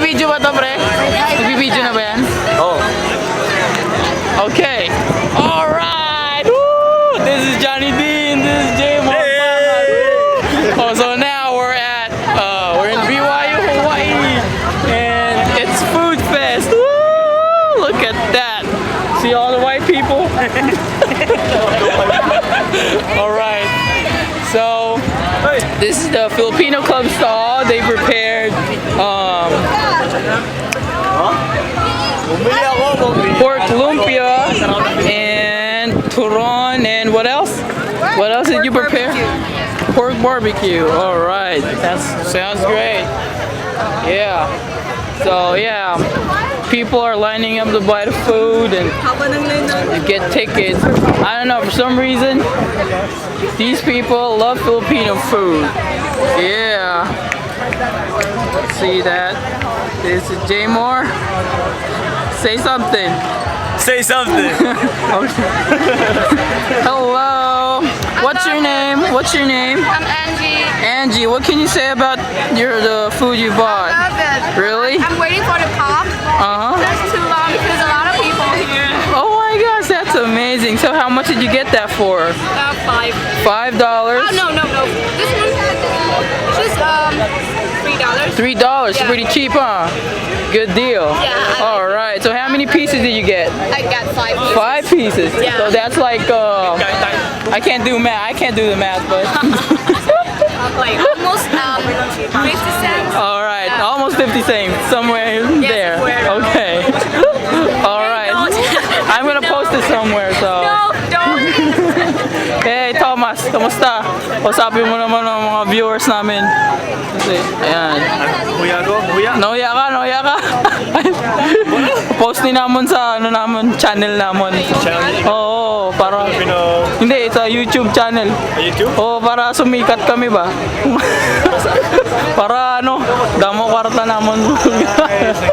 Nagbibideo ba to, pre? Nagbibideo na ba yan? Oh. Okay. Alright! Woo! This is Johnny D and this is Jay Mo. Oh, so now we're in BYU, Hawaii, and it's Food Fest. Woo! Look at that. See all the white people? Alright. So this is the Filipino Club stall. They prepared pork lumpia and turon and what else? What else did you prepare? Pork barbecue. All right, that sounds great. Yeah. So yeah, people are lining up to buy the food and get tickets. I don't know, for some reason these people love Filipino food. Yeah. See that? This is Jay Moore. Say something. Say something. Hello. What's your name? What's your name? I'm Angie. Angie. What can you say about the food you bought? I love it. Really? I'm waiting for the pop. That's too long because a lot of people here. Oh my gosh, that's amazing. So how much did you get that for? $5. $5? Oh no. This one just $3. $3. Yeah. Pretty cheap, huh? Good deal. Yeah, All right. So how many pieces did you get? I got 5 pieces. 5 pieces. Yeah. So that's like I can't do math. I can't do the math, but Like almost 50 cents. all right, almost 50 cents somewhere there. somewhere. Okay. All right. I'm gonna post it somewhere. So. No, don't. Hey Thomas, kamusta? Usapin mo naman ang mga viewers namin. Kasi, ayan. Huya ko, huya. Nauya ka. Post ni naman sa channel naman. Oo, para Filipino hindi sa YouTube channel. YouTube? Oo, para sumikat kami ba? Para damo kwarta naman.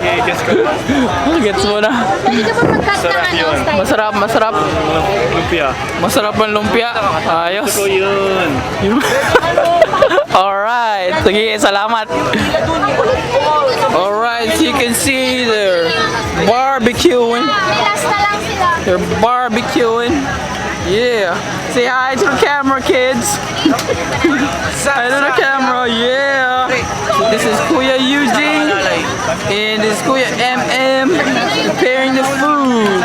Nag-guess ko. Gets mo na. Pwede ba mag-cut Sarap yun. Masarap. Lumpia. Masarap ang lumpia. Ayos. Ito yun. Alright. Sige, salamat. Alright, so you can see they're barbecuing. Lasta lang sila. They're barbecuing. Yeah. Say hi to the camera, kids. Hi to the camera. Yeah. This is Kuya Eugene. And this is Kuya MM preparing the food.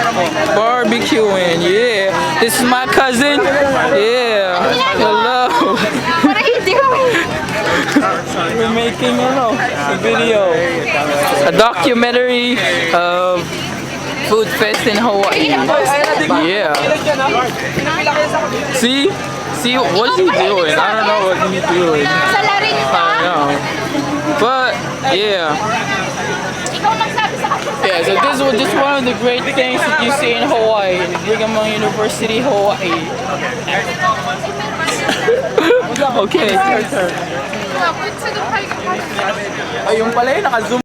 Barbecuing. Yeah. This is my cousin. Yeah. Hello. What are you doing? We're making a video. A documentary of Food Fest in Hawaii. Yeah. See, what's he doing? I don't know what he's doing. Sa laring I pa. don't know. But yeah. Ikaw nagsabi sa akin. Yeah, so this was just one of the great things that you see in Hawaii, in Brigham Young University, Hawaii. Okay. Welcome to the park. Ayun pala naka-zoom.